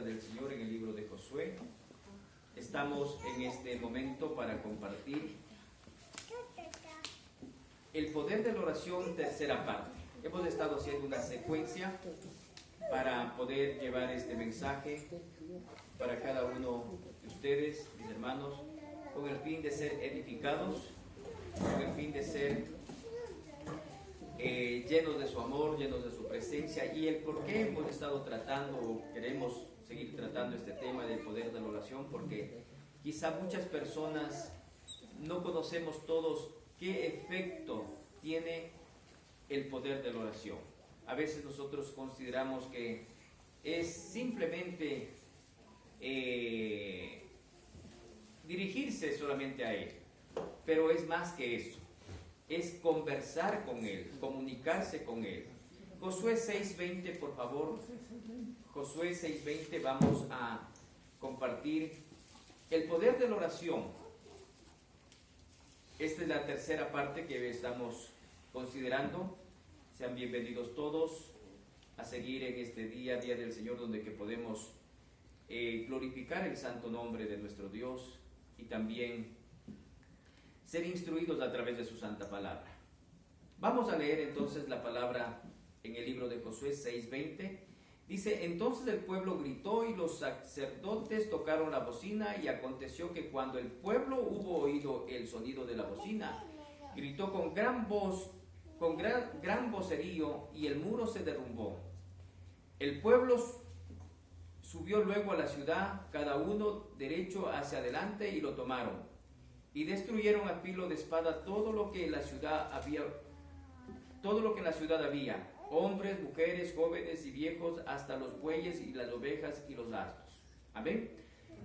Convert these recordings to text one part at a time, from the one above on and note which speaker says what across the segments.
Speaker 1: palabra del Señor en el libro de Josué. Estamos en este momento para compartir el poder de la oración, tercera parte. Hemos estado haciendo una secuencia para poder llevar este mensaje para cada uno de ustedes, mis hermanos, con el fin de ser edificados, con el fin de ser llenos de su amor, llenos de su presencia, y el por qué hemos estado tratando o queremos seguir tratando este tema del poder de la oración, porque quizá muchas personas no conocemos todos qué efecto tiene el poder de la oración. A veces nosotros consideramos que es simplemente dirigirse solamente a Él, pero es más que eso. Es conversar con Él, comunicarse con Él. Josué 6:20, por favor. Josué 6:20, vamos a compartir el poder de la oración. Esta es la tercera parte que estamos considerando. Sean bienvenidos todos a seguir en este día del Señor, donde que podemos glorificar el santo nombre de nuestro Dios y también ser instruidos a través de su santa palabra. Vamos a leer entonces la palabra en el libro de Josué 6:20. Dice: entonces el pueblo gritó y los sacerdotes tocaron la bocina, y aconteció que cuando el pueblo hubo oído el sonido de la bocina, gritó con gran voz, con gran vocerío, y el muro se derrumbó. El pueblo subió luego a la ciudad, cada uno derecho hacia adelante, y lo tomaron. Y destruyeron a filo de espada todo lo que en la ciudad había, hombres, mujeres, jóvenes y viejos, hasta los bueyes y las ovejas y los asnos. Amén.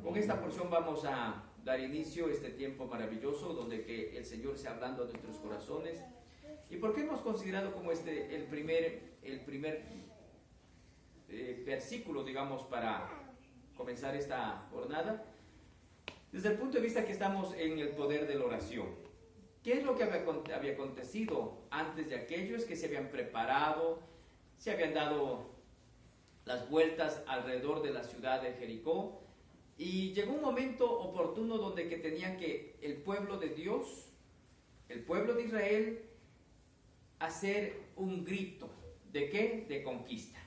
Speaker 1: Con esta porción vamos a dar inicio a este tiempo maravilloso, donde que el Señor sea hablando a nuestros corazones. ¿Y por qué hemos considerado como el primer versículo, digamos, para comenzar esta jornada? Desde el punto de vista que estamos en el poder de la oración. ¿Qué es lo que había acontecido antes de aquello? Es que se habían preparado, se habían dado las vueltas alrededor de la ciudad de Jericó, y llegó un momento oportuno donde que tenían que el pueblo de Dios, el pueblo de Israel, hacer un grito. ¿De qué? De conquista.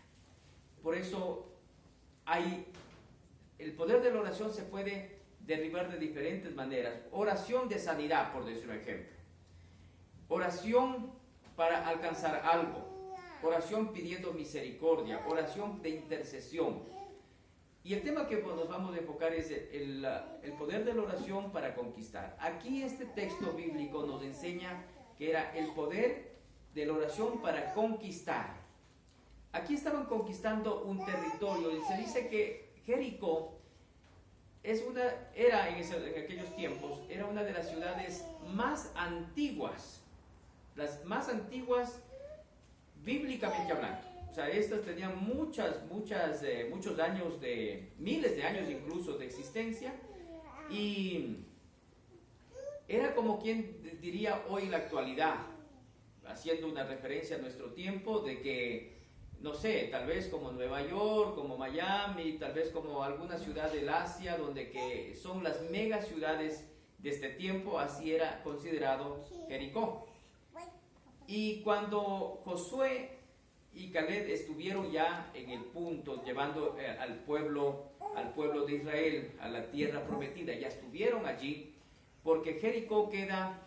Speaker 1: Por eso el poder de la oración se puede derribar de diferentes maneras. Oración de sanidad, por decir un ejemplo. Oración para alcanzar algo. Oración pidiendo misericordia. Oración de intercesión. Y el tema que nos vamos a enfocar es el poder de la oración para conquistar. Aquí este texto bíblico nos enseña que era el poder de la oración para conquistar. Aquí estaban conquistando un territorio, y se dice que Jericó era en aquellos tiempos, era una de las ciudades más antiguas, las más antiguas bíblicamente hablando. O sea, estas tenían muchos años, miles de años incluso de existencia, y era como quien diría hoy en la actualidad, haciendo una referencia a nuestro tiempo, de que no sé, tal vez como Nueva York, como Miami, tal vez como alguna ciudad del Asia, donde que son las mega ciudades de este tiempo. Así era considerado Jericó. Y cuando Josué y Caleb estuvieron ya en el punto, llevando al pueblo de Israel a la tierra prometida, ya estuvieron allí, porque Jericó queda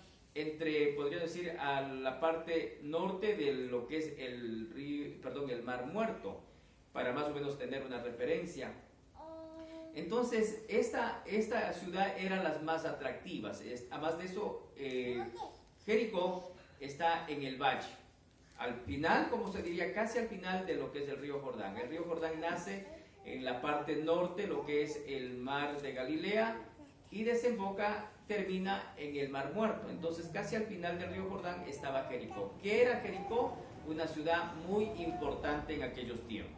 Speaker 1: podría decir, a la parte norte de lo que es el Mar Muerto, para más o menos tener una referencia. Entonces, esta ciudad era las más atractivas. Además de eso, Jericó está en el valle, al final, como se diría, casi al final de lo que es el río Jordán. El río Jordán nace en la parte norte, lo que es el mar de Galilea, y termina en el Mar Muerto. Entonces, casi al final del río Jordán estaba Jericó. ¿Qué era Jericó? Una ciudad muy importante en aquellos tiempos.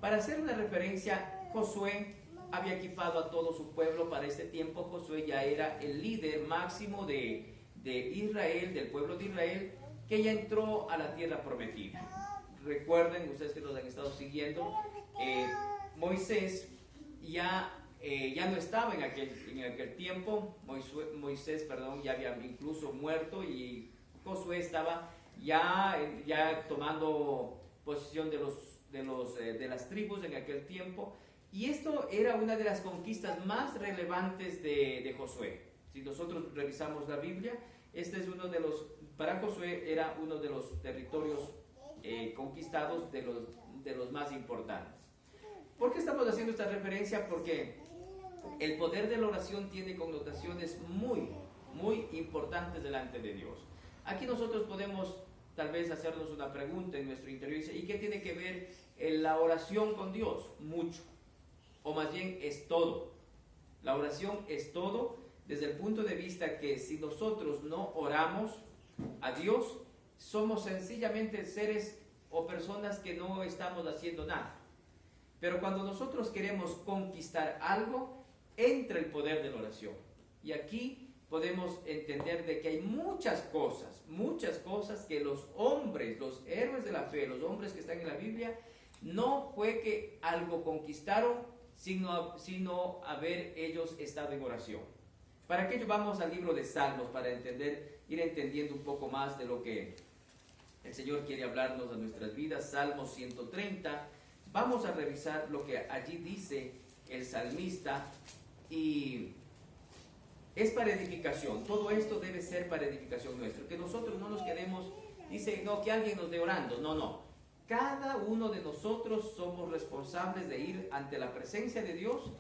Speaker 1: Para hacer una referencia, Josué había equipado a todo su pueblo. Para este tiempo, Josué ya era el líder máximo de Israel, del pueblo de Israel, que ya entró a la tierra prometida. Recuerden, ustedes que nos han estado siguiendo, Moisés ya no estaba en aquel tiempo. Moisés, ya había incluso muerto, y Josué estaba ya tomando posesión de las tribus en aquel tiempo. Y esto era una de las conquistas más relevantes de Josué. Si nosotros revisamos la Biblia, para Josué era uno de los territorios conquistados de los más importantes. ¿Por qué estamos haciendo esta referencia? Porque el poder de la oración tiene connotaciones muy, muy importantes delante de Dios. Aquí nosotros podemos tal vez hacernos una pregunta en nuestro interior, ¿y qué tiene que ver la oración con Dios? Mucho, o más bien es todo. La oración es todo, desde el punto de vista que si nosotros no oramos a Dios, somos sencillamente seres o personas que no estamos haciendo nada. Pero cuando nosotros queremos conquistar algo, entra el poder de la oración. Y aquí podemos entender de que hay muchas cosas que los hombres, los héroes de la fe, los hombres que están en la Biblia, no fue que algo conquistaron, sino haber ellos estado en oración. Para aquello vamos al libro de Salmos, para ir entendiendo un poco más de lo que el Señor quiere hablarnos a nuestras vidas. Salmo 130, vamos a revisar lo que allí dice el salmista, y es para edificación. Todo esto debe ser para edificación nuestra, que nosotros no nos quedemos, dice, no, que alguien nos dé orando, no. Cada uno de nosotros somos responsables de ir ante la presencia de Dios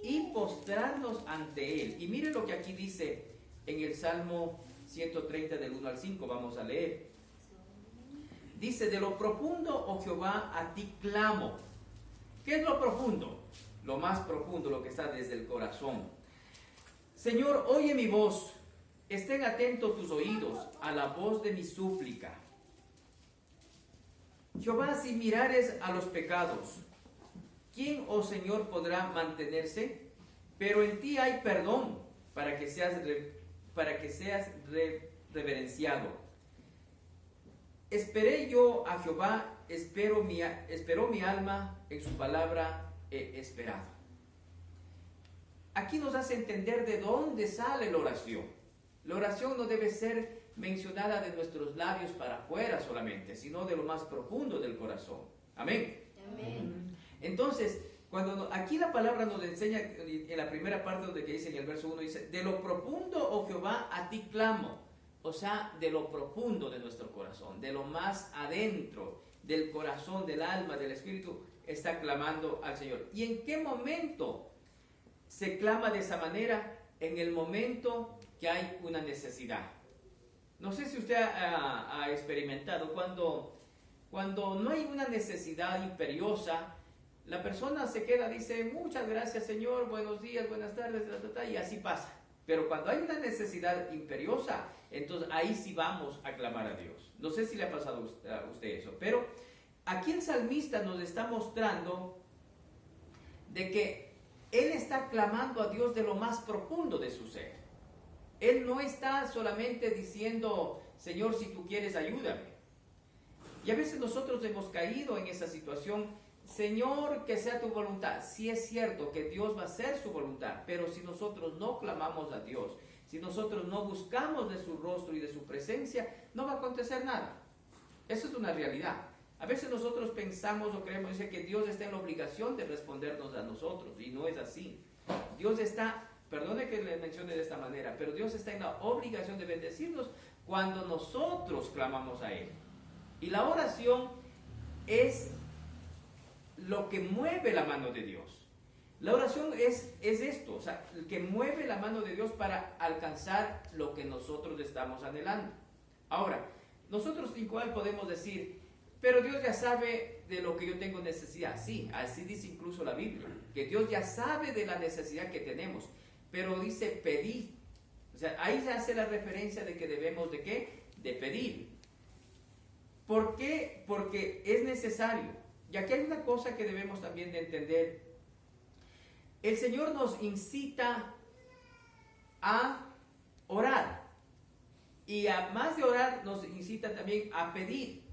Speaker 1: y postrarnos ante Él. Y mire lo que aquí dice en el Salmo 130 del 1 al 5, vamos a leer. Dice, de lo profundo, oh Jehová, a ti clamo. ¿Qué es lo profundo? Lo más profundo, lo que está desde el corazón. Señor, oye mi voz, estén atentos tus oídos a la voz de mi súplica. Jehová, si mirares a los pecados, ¿quién, oh Señor, podrá mantenerse? Pero en ti hay perdón para que seas reverenciado. Esperé yo a Jehová, esperó mi alma, en su palabra he esperado. Aquí nos hace entender de dónde sale la oración. La oración no debe ser mencionada de nuestros labios para afuera solamente, sino de lo más profundo del corazón. Amén. Amén. Entonces, cuando aquí la palabra nos enseña, en la primera parte donde que dice en el verso 1, dice, de lo profundo, oh Jehová, a ti clamo. O sea, de lo profundo de nuestro corazón, de lo más adentro del corazón, del alma, del espíritu, está clamando al Señor. ¿Y en qué momento se clama de esa manera? En el momento que hay una necesidad. No sé si usted ha experimentado cuando no hay una necesidad imperiosa, la persona se queda, dice, muchas gracias Señor, buenos días, buenas tardes, y así pasa. Pero cuando hay una necesidad imperiosa, entonces ahí sí vamos a clamar a Dios. No sé si le ha pasado a usted eso, pero aquí el salmista nos está mostrando de que él está clamando a Dios de lo más profundo de su ser. Él no está solamente diciendo, Señor, si tú quieres, ayúdame. Y a veces nosotros hemos caído en esa situación, Señor, que sea tu voluntad. Sí es cierto que Dios va a hacer su voluntad, pero si nosotros no clamamos a Dios, si nosotros no buscamos de su rostro y de su presencia, no va a acontecer nada. Eso es una realidad. A veces nosotros pensamos o creemos, dice, que Dios está en la obligación de respondernos a nosotros, y no es así. Dios está, perdone que le mencione de esta manera, pero Dios está en la obligación de bendecirnos cuando nosotros clamamos a Él. Y la oración es lo que mueve la mano de Dios. La oración es esto, o sea, el que mueve la mano de Dios para alcanzar lo que nosotros estamos anhelando. Ahora, nosotros igual podemos decir, pero Dios ya sabe de lo que yo tengo necesidad. Sí, así dice incluso la Biblia, que Dios ya sabe de la necesidad que tenemos, pero dice pedid. O sea, ahí se hace la referencia de que debemos de ¿qué? De pedir. ¿Por qué? Porque es necesario. Y aquí hay una cosa que debemos también de entender. El Señor nos incita a orar. Y además de orar, nos incita también a pedir.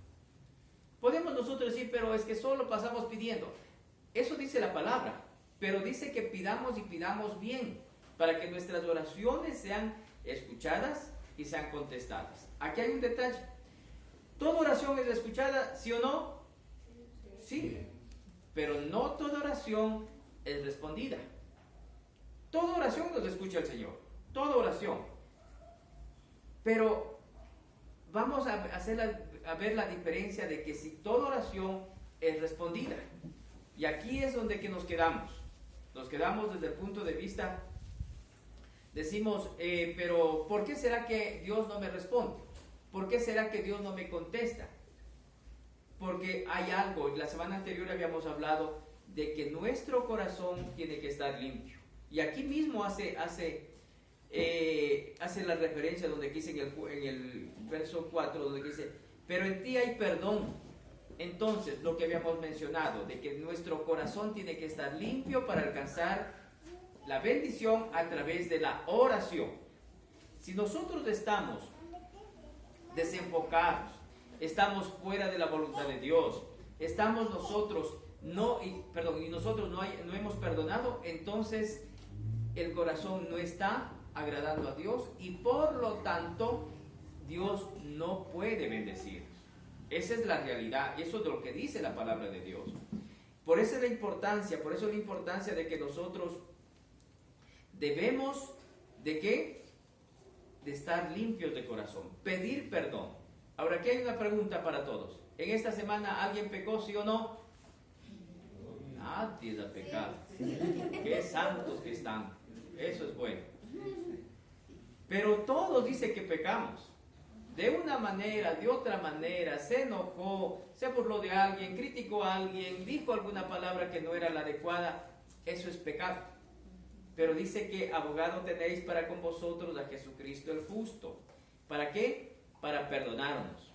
Speaker 1: Podemos nosotros decir, pero es que solo pasamos pidiendo. Eso dice la palabra. pero dice que pidamos y pidamos bien, para que nuestras oraciones sean escuchadas y sean contestadas. Aquí hay un detalle. ¿Toda oración es escuchada, sí o no? Sí, pero no toda oración es respondida. Toda oración nos escucha el Señor, toda oración. Pero vamos a ver la diferencia de que si toda oración es respondida. Y aquí es donde que nos quedamos. Nos quedamos desde el punto de vista, decimos, pero ¿por qué será que Dios no me responde? ¿Por qué será que Dios no me contesta? Porque hay algo, la semana anterior habíamos hablado de que nuestro corazón tiene que estar limpio. Y aquí mismo hace la referencia donde dice en el verso 4, donde dice, pero en ti hay perdón. Entonces, lo que habíamos mencionado, de que nuestro corazón tiene que estar limpio para alcanzar la bendición a través de la oración. Si nosotros estamos desenfocados, estamos fuera de la voluntad de Dios, estamos nosotros nosotros no hemos perdonado, entonces el corazón no está agradando a Dios y por lo tanto Dios no puede bendecir. Esa es la realidad, eso es lo que dice la palabra de Dios. Por eso la importancia de que nosotros debemos ¿de qué? De estar limpios de corazón, pedir perdón. Ahora aquí hay una pregunta para todos. ¿En esta semana alguien pecó, sí o no? Nadie ha pecado. Qué santos que están. Eso es bueno. Pero todos dicen que pecamos. De una manera, de otra manera, se enojó, se burló de alguien, criticó a alguien, dijo alguna palabra que no era la adecuada. Eso es pecado. Pero dice que abogado tenéis para con vosotros a Jesucristo el justo. ¿Para qué? Para perdonarnos.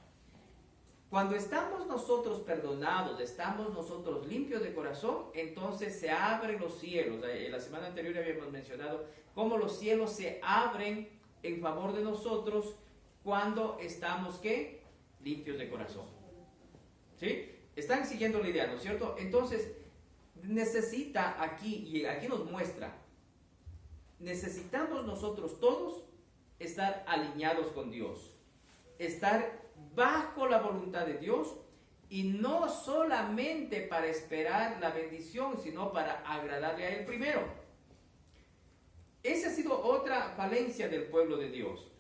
Speaker 1: Cuando estamos nosotros perdonados, estamos nosotros limpios de corazón, entonces se abren los cielos. En la semana anterior habíamos mencionado cómo los cielos se abren en favor de nosotros cuando estamos, ¿qué? Limpios de corazón. ¿Sí? Están siguiendo la idea, ¿no es cierto? Entonces, necesita aquí, y aquí nos muestra, necesitamos nosotros todos estar alineados con Dios, estar bajo la voluntad de Dios y no solamente para esperar la bendición, sino para agradarle a Él primero. Esa ha sido otra falencia del pueblo de Dios.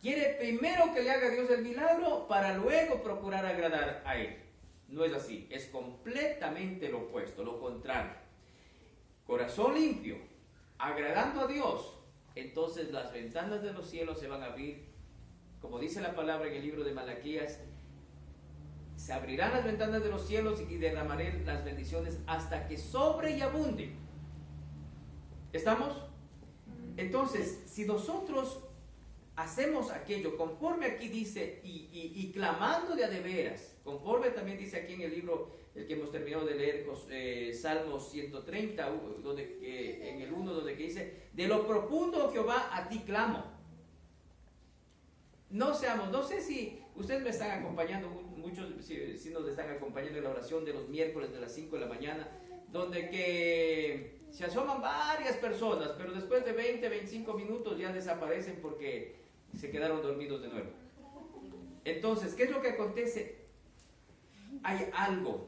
Speaker 1: Quiere primero que le haga Dios el milagro para luego procurar agradar a Él. No es así, es completamente lo opuesto, lo contrario. Corazón limpio, agradando a Dios, entonces las ventanas de los cielos se van a abrir. Como dice la palabra en el libro de Malaquías, se abrirán las ventanas de los cielos y derramaré las bendiciones hasta que sobre y abunde. ¿Estamos? Entonces, si nosotros hacemos aquello conforme aquí dice y clamando de a de veras, conforme también dice aquí en el libro, el que hemos terminado de leer, Salmos 130, en el 1, donde que dice, de lo profundo, Jehová, a ti clamo. No sé si ustedes me están acompañando, muchos si nos están acompañando en la oración de los miércoles de las 5 de la mañana, donde que se asoman varias personas, pero después de 20, 25 minutos ya desaparecen porque se quedaron dormidos de nuevo. Entonces, ¿qué es lo que acontece? Hay algo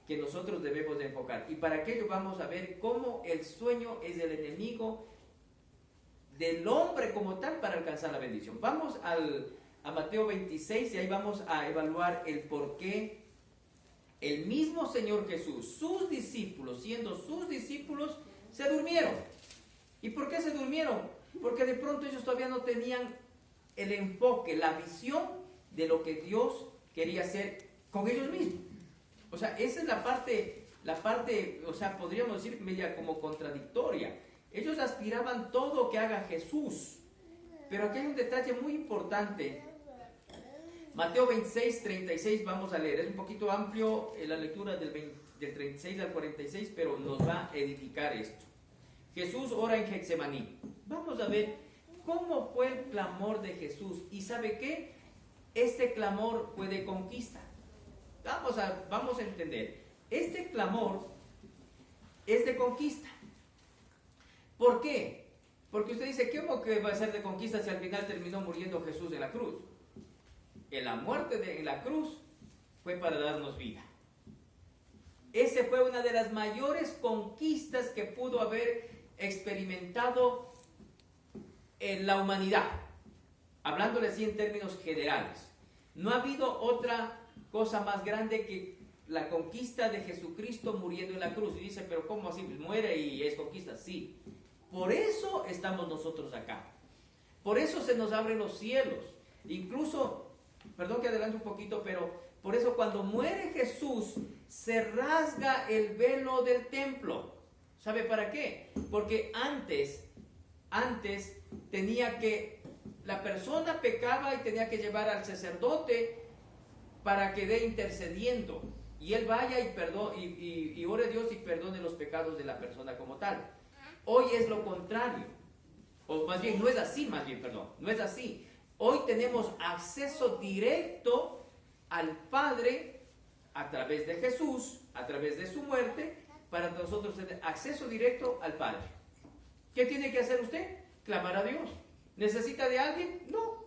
Speaker 1: que nosotros debemos de enfocar, y para aquello vamos a ver cómo el sueño es el enemigo del hombre como tal para alcanzar la bendición. Vamos a Mateo 26 y ahí vamos a evaluar el por qué el mismo Señor Jesús, sus discípulos, siendo sus discípulos, se durmieron. ¿Y por qué se durmieron? Porque de pronto ellos todavía no tenían el enfoque, la visión de lo que Dios quería hacer con ellos mismos. O sea, esa es la parte, o sea, podríamos decir media como contradictoria. Ellos aspiraban todo que haga Jesús. Pero aquí hay un detalle muy importante. Mateo 26, 36 vamos a leer. Es un poquito amplio la lectura del 36 al 46, pero nos va a edificar esto. Jesús ora en Getsemaní. Vamos a ver cómo fue el clamor de Jesús. ¿Y sabe qué? Este clamor fue de conquista. Vamos a entender. Este clamor es conquista. ¿Por qué? Porque usted dice, ¿cómo que va a ser de conquista si al final terminó muriendo Jesús en la cruz? En la muerte en la cruz fue para darnos vida. Esa fue una de las mayores conquistas que pudo haber experimentado en la humanidad, hablándole así en términos generales. No ha habido otra cosa más grande que la conquista de Jesucristo muriendo en la cruz. Y dice, pero ¿cómo así? Muere y es conquista. Sí, por eso estamos nosotros acá. Por eso se nos abren los cielos. Incluso, perdón que adelante un poquito, pero por eso cuando muere Jesús se rasga el velo del templo. ¿Sabe para qué? Porque antes tenía que, la persona pecaba y tenía que llevar al sacerdote para que dé intercediendo. Y él vaya y ore a Dios y perdone los pecados de la persona como tal. Hoy es lo contrario. O más bien, no es así, no es así. Hoy tenemos acceso directo al Padre a través de Jesús, a través de su muerte, para nosotros tener acceso directo al Padre. ¿Qué tiene que hacer usted? Clamar a Dios. ¿Necesita de alguien? No,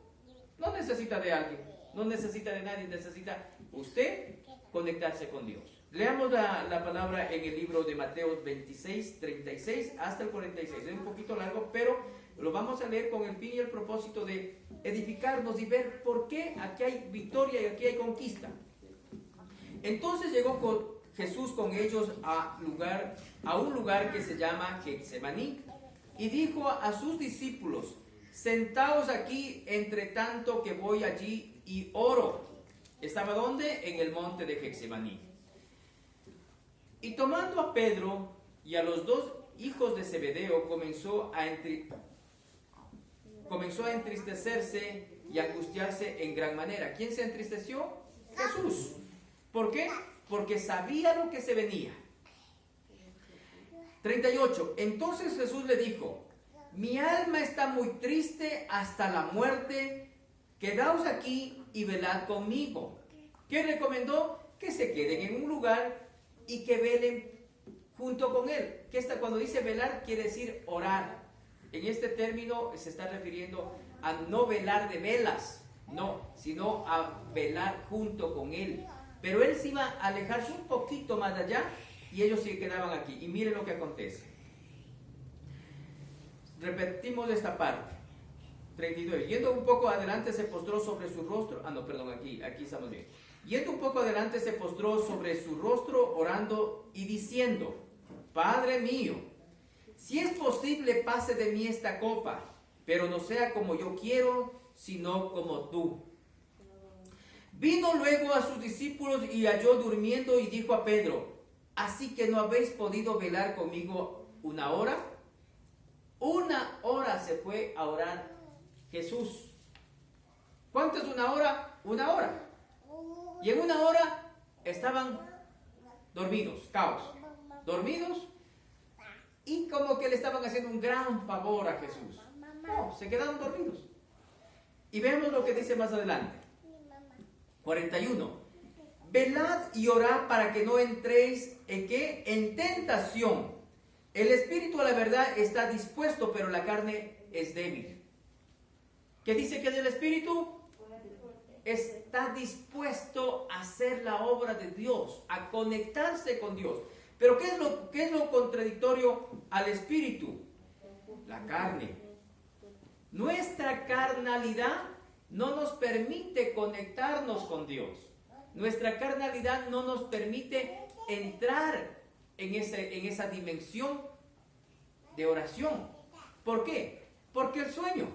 Speaker 1: no necesita de alguien, no necesita de nadie, necesita usted conectarse con Dios. Leamos la palabra en el libro de Mateo 26, 36 hasta el 46. Es un poquito largo, pero lo vamos a leer con el fin y el propósito de edificarnos y ver por qué aquí hay victoria y aquí hay conquista. Entonces llegó Jesús con ellos a un lugar que se llama Getsemaní y dijo a sus discípulos: sentaos aquí entre tanto que voy allí y oro. ¿Estaba dónde? En el monte de Getsemaní. Y tomando a Pedro y a los dos hijos de Zebedeo, comenzó a entristecerse y angustiarse en gran manera. ¿Quién se entristeció? Jesús. ¿Por qué? Porque sabía lo que se venía. 38. Entonces Jesús le dijo: mi alma está muy triste hasta la muerte, quedaos aquí y velad conmigo. ¿Qué recomendó? Que se queden en un lugar y que velen junto con él. Cuando dice velar, quiere decir orar. En este término se está refiriendo a no velar de velas, no, sino a velar junto con él. Pero él se iba a alejarse un poquito más allá y ellos se quedaban aquí. Y miren lo que acontece. Repetimos esta parte. 39. Yendo un poco adelante se postró sobre su rostro. Aquí estamos bien. Yendo un poco adelante se postró sobre su rostro orando y diciendo: Padre mío, si es posible pase de mí esta copa, pero no sea como yo quiero, sino como tú. Vino luego a sus discípulos y halló durmiendo y dijo a Pedro: ¿así que no habéis podido velar conmigo una hora? Una hora se fue a orar Jesús. ¿Cuánto es una hora? Una hora. Y en una hora estaban dormidos, caos. Dormidos y como que le estaban haciendo un gran favor a Jesús. No, se quedaron dormidos. Y vemos lo que dice más adelante. 41. Velad y orad para que no entréis ¿en qué? En tentación. El espíritu a la verdad está dispuesto, pero la carne es débil. ¿Qué dice que es el espíritu? Está dispuesto a hacer la obra de Dios, a conectarse con Dios. Pero ¿qué es lo contradictorio al espíritu? La carne. Nuestra carnalidad no nos permite conectarnos con Dios. Nuestra carnalidad no nos permite entrar en esa dimensión de oración. ¿Por qué? Porque el sueño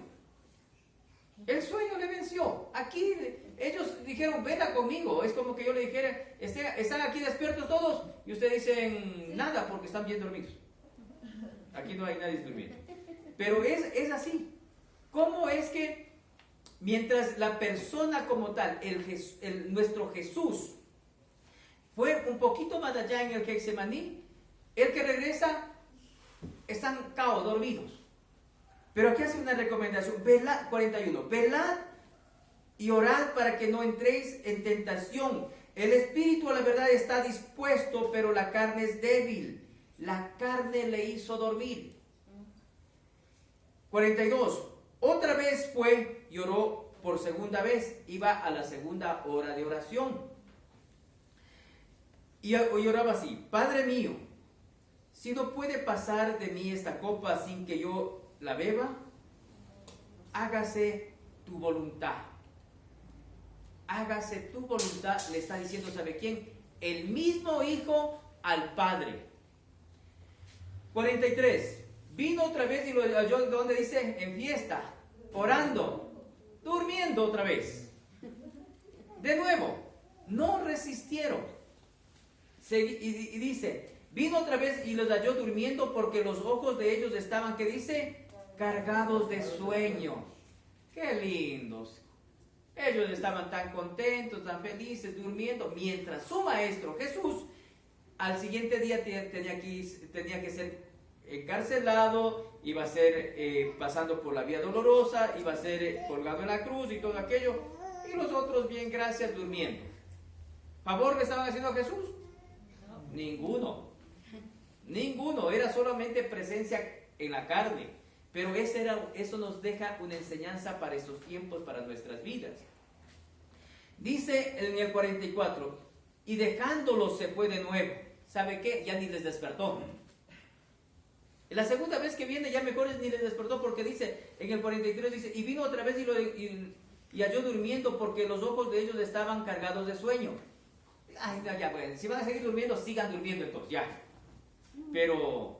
Speaker 1: le venció. Aquí ellos dijeron: vela conmigo. Es como que yo le dijera: ¿están aquí despiertos todos? Y ustedes dicen: nada, porque están bien dormidos. Aquí no hay nadie durmiendo. Pero es así. ¿Cómo es que mientras la persona como tal, nuestro Jesús, fue un poquito más allá en el Getsemaní, el que regresa, están caos, dormidos? Pero aquí hace una recomendación. 41. Velad y orad para que no entréis en tentación. El espíritu a la verdad está dispuesto, pero la carne es débil. la carne le hizo dormir. 42. Otra vez fue y oró por segunda vez. Iba a la segunda hora de oración. Y oraba así: Padre mío, si no puede pasar de mí esta copa sin que yo la beba, hágase tu voluntad. Hágase tu voluntad, le está diciendo, ¿sabe quién? El mismo Hijo al Padre. 43. Vino otra vez y lo halló, donde dice, en fiesta, orando, durmiendo otra vez. De nuevo, no resistieron. Y dice, vino otra vez y los halló durmiendo porque los ojos de ellos estaban, ¿qué dice? Cargados de sueño. ¡Qué lindos! Ellos estaban tan contentos, tan felices, durmiendo, mientras su maestro Jesús al siguiente día tenía que ser encarcelado, iba a ser pasando por la vía dolorosa, iba a ser colgado en la cruz y todo aquello, y los otros, bien, gracias, durmiendo. ¿Favor le estaban haciendo a Jesús? Ninguno, era solamente presencia en la carne. Pero eso nos deja una enseñanza para estos tiempos, para nuestras vidas. Dice en el 44, y dejándolos se fue de nuevo. ¿Sabe qué? Ya ni les despertó. La segunda vez que viene ya mejor ni les despertó, porque dice, en el 43 dice, y vino otra vez y halló durmiendo porque los ojos de ellos estaban cargados de sueño. Ay, no, ya, bueno, si van a seguir durmiendo, sigan durmiendo entonces, ya. Pero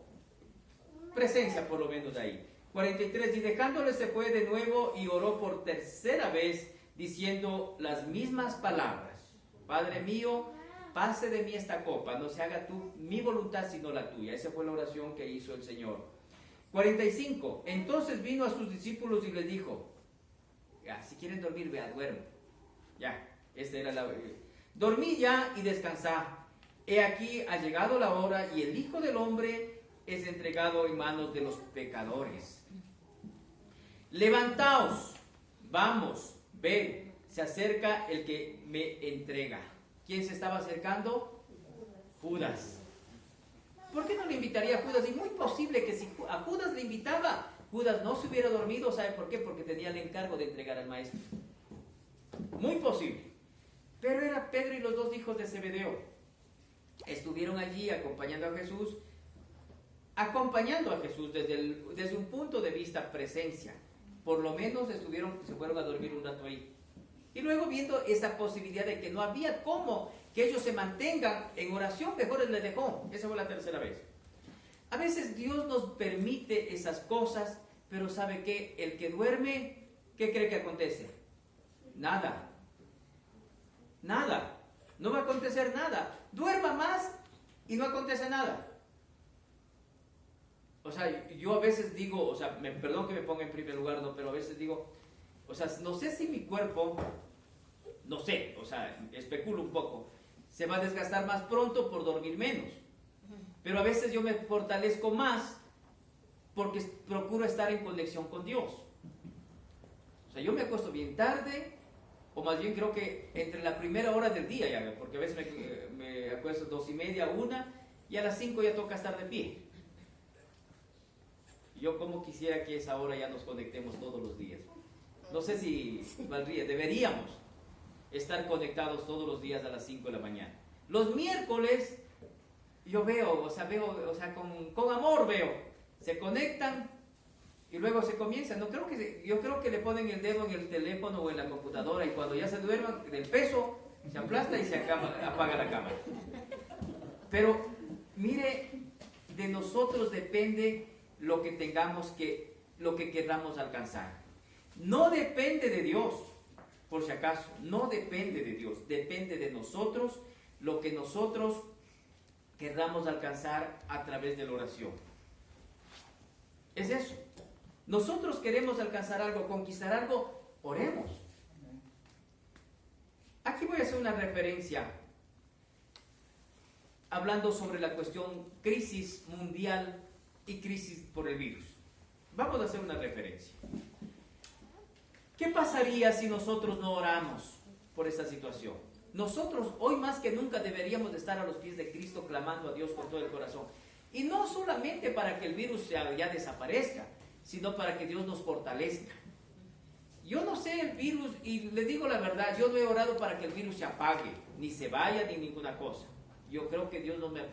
Speaker 1: presencia por lo menos de ahí. 43, y dejándole se fue de nuevo y oró por tercera vez, diciendo las mismas palabras: Padre mío, pase de mí esta copa, no se haga mi voluntad sino la tuya. Esa fue la oración que hizo el Señor. 45, entonces vino a sus discípulos y les dijo: ya, si quieren dormir, vea, duerman. Ya, esta era la... Dormí ya y descansad. He aquí ha llegado la hora y el Hijo del Hombre es entregado en manos de los pecadores. Levantaos, vamos, ven, se acerca el que me entrega. ¿Quién se estaba acercando? Judas. ¿Por qué no le invitaría a Judas? Y muy posible que si a Judas le invitaba, Judas no se hubiera dormido. ¿Sabe por qué? Porque tenía el encargo de entregar al maestro. Muy posible. Pero era Pedro y los dos hijos de Zebedeo. Estuvieron allí acompañando a Jesús desde un punto de vista presencia. Por lo menos se fueron a dormir un rato ahí. Y luego, viendo esa posibilidad de que no había cómo que ellos se mantengan en oración, mejor les dejó. Esa fue la tercera vez. A veces Dios nos permite esas cosas, pero ¿sabe qué? El que duerme, ¿qué cree que acontece? Nada. No va a acontecer nada. Duerma más y no acontece nada. O sea, yo a veces digo, o sea, perdón que me ponga en primer lugar, ¿no? Pero a veces digo, o sea, no sé si mi cuerpo, no sé, o sea, especulo un poco, se va a desgastar más pronto por dormir menos. Pero a veces yo me fortalezco más porque procuro estar en conexión con Dios. O sea, yo me acuesto bien tarde, o más bien creo que entre la primera hora del día ya, porque a veces me acuesto 2:30, 1, y a las 5 ya toca estar de pie. Yo como quisiera que esa hora ya nos conectemos todos los días. No sé si valdría, deberíamos estar conectados todos los días a las 5 de la mañana. Los miércoles yo veo, con amor veo, se conectan y luego se comienzan. Yo creo que le ponen el dedo en el teléfono o en la computadora y cuando ya se duerman, del peso se aplasta y se apaga la cámara. Pero mire, de nosotros depende lo que queramos alcanzar. No depende de Dios, por si acaso, no depende de Dios, depende de nosotros, lo que nosotros querramos alcanzar a través de la oración. Es eso. Nosotros queremos alcanzar algo, conquistar algo, oremos. Aquí voy a hacer una referencia hablando sobre la cuestión crisis mundial y crisis por el virus. Vamos a hacer una referencia. ¿Qué pasaría si nosotros no oramos por esta situación? Nosotros hoy más que nunca deberíamos de estar a los pies de Cristo clamando a Dios con todo el corazón. Y no solamente para que el virus ya desaparezca, sino para que Dios nos fortalezca. Yo no sé el virus, y le digo la verdad, yo no he orado para que el virus se apague, ni se vaya, ni ninguna cosa. Yo creo que Dios no me ha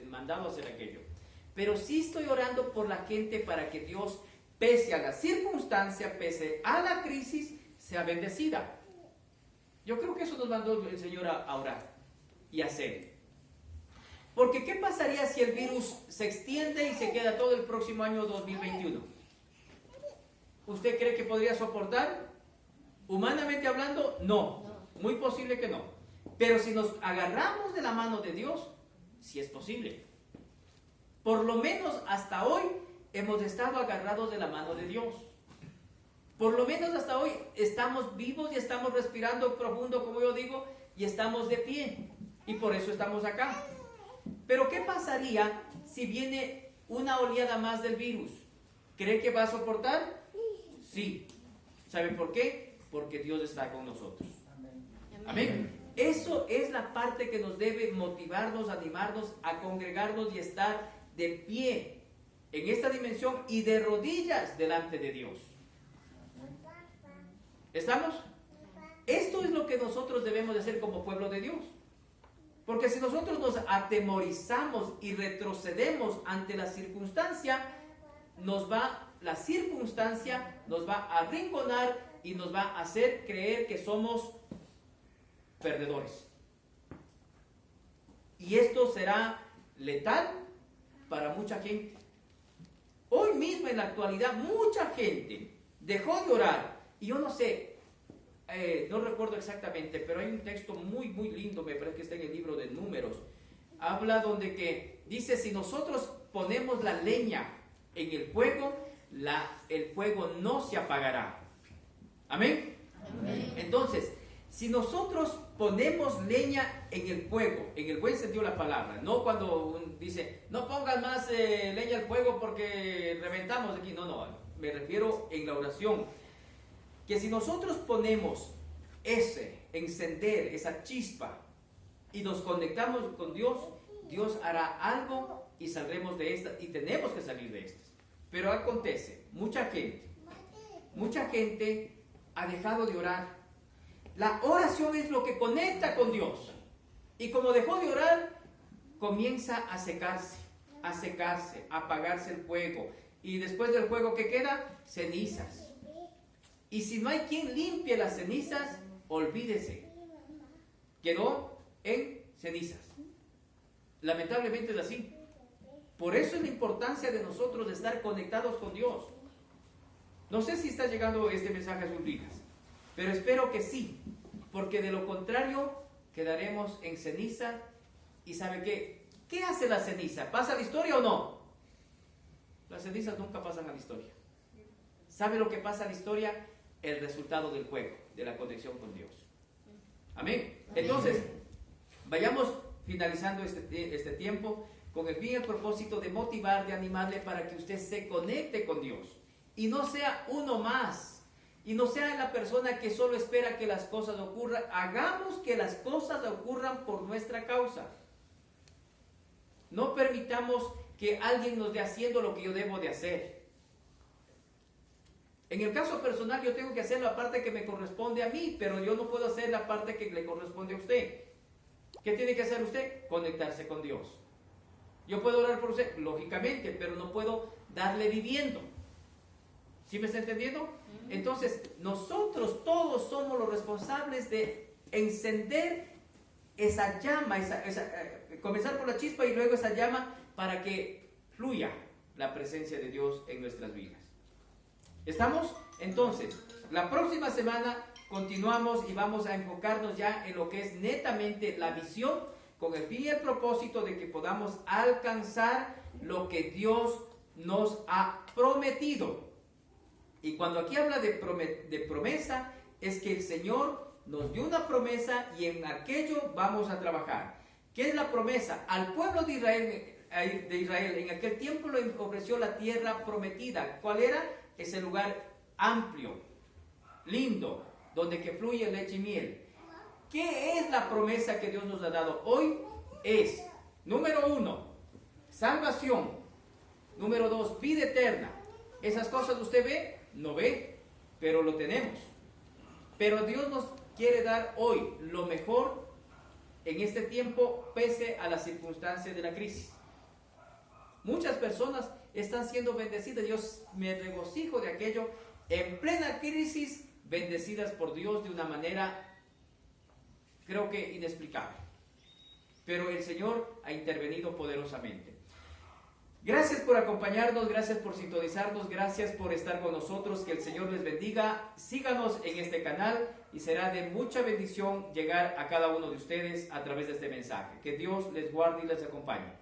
Speaker 1: mandado a hacer aquello. Pero sí estoy orando por la gente para que Dios, pese a la circunstancia, pese a la crisis, sea bendecida. Yo creo que eso nos mandó el Señor a orar y a hacer. Porque ¿qué pasaría si el virus se extiende y se queda todo el próximo año 2021? ¿Usted cree que podría soportar? Humanamente hablando, no. Muy posible que no. Pero si nos agarramos de la mano de Dios, sí es posible. Por lo menos hasta hoy hemos estado agarrados de la mano de Dios. Por lo menos hasta hoy estamos vivos y estamos respirando profundo, como yo digo, y estamos de pie. Y por eso estamos acá. Pero ¿qué pasaría si viene una oleada más del virus? ¿Cree que va a soportar? Sí. ¿Saben por qué? Porque Dios está con nosotros. Amén. Eso es la parte que nos debe motivarnos, animarnos a congregarnos y estar de pie en esta dimensión y de rodillas delante de Dios. ¿Estamos? Esto es lo que nosotros debemos de hacer como pueblo de Dios. Porque si nosotros nos atemorizamos y retrocedemos ante la circunstancia, la circunstancia nos va a arrinconar y nos va a hacer creer que somos perdedores. Y esto será letal para mucha gente. Hoy mismo en la actualidad mucha gente dejó de orar. Y yo no sé, no recuerdo exactamente, pero hay un texto muy lindo, me parece que está en el libro de Números. Habla donde que dice, si nosotros ponemos la leña en el fuego, el fuego no se apagará. ¿Amén? Amén. Entonces, si nosotros ponemos leña en el fuego, en el buen sentido de la palabra, no cuando dice, no pongas más leña al fuego porque reventamos aquí. No, me refiero en la oración. Que si nosotros ponemos encender esa chispa y nos conectamos con Dios, Dios hará algo y saldremos de esta, y tenemos que salir de estas. Pero acontece, mucha gente ha dejado de orar. La oración es lo que conecta con Dios. Y como dejó de orar, comienza a secarse, a apagarse el fuego. Y después del fuego, ¿qué queda? Cenizas. Y si no hay quien limpie las cenizas, olvídese. Quedó en cenizas. Lamentablemente es así. Por eso es la importancia de nosotros de estar conectados con Dios. No sé si está llegando este mensaje a sus vidas, pero espero que sí, porque de lo contrario quedaremos en ceniza. ¿Y sabe qué? ¿Qué hace la ceniza? ¿Pasa a la historia o no? Las cenizas nunca pasan a la historia. ¿Sabe lo que pasa a la historia? El resultado del fuego, de la conexión con Dios. Amén. Entonces, vayamos finalizando este tiempo con el fin y el propósito de motivar, de animarle para que usted se conecte con Dios y no sea uno más, y no sea la persona que solo espera que las cosas ocurran. Hagamos que las cosas ocurran por nuestra causa. No permitamos que alguien nos dé haciendo lo que yo debo de hacer. En el caso personal, yo tengo que hacer la parte que me corresponde a mí, pero yo no puedo hacer la parte que le corresponde a usted. ¿Qué tiene que hacer usted? Conectarse con Dios. Yo puedo orar por usted, lógicamente, pero no puedo darle viviendo. ¿Sí me está entendiendo? Entonces, nosotros todos somos los responsables de encender esa llama, comenzar por la chispa y luego esa llama para que fluya la presencia de Dios en nuestras vidas. ¿Estamos? Entonces, la próxima semana continuamos y vamos a enfocarnos ya en lo que es netamente la visión, con el fin y el propósito de que podamos alcanzar lo que Dios nos ha prometido. Y cuando aquí habla de promesa, es que el Señor nos dio una promesa y en aquello vamos a trabajar. ¿Qué es la promesa? Al pueblo de Israel en aquel tiempo le ofreció la tierra prometida. ¿Cuál era? Ese lugar amplio, lindo, donde que fluye leche y miel. ¿Qué es la promesa que Dios nos ha dado hoy? Es, número 1, Salvación. Número 2, vida eterna. ¿Esas cosas usted ve? No ve, pero lo tenemos. Pero Dios nos quiere dar hoy lo mejor en este tiempo, pese a las circunstancias de la crisis. Muchas personas están siendo bendecidas. Yo me regocijo de aquello en plena crisis, bendecidas por Dios de una manera, creo que inexplicable. Pero el Señor ha intervenido poderosamente. Gracias por acompañarnos, gracias por sintonizarnos, gracias por estar con nosotros. Que el Señor les bendiga. Síganos en este canal y será de mucha bendición llegar a cada uno de ustedes a través de este mensaje. Que Dios les guarde y les acompañe.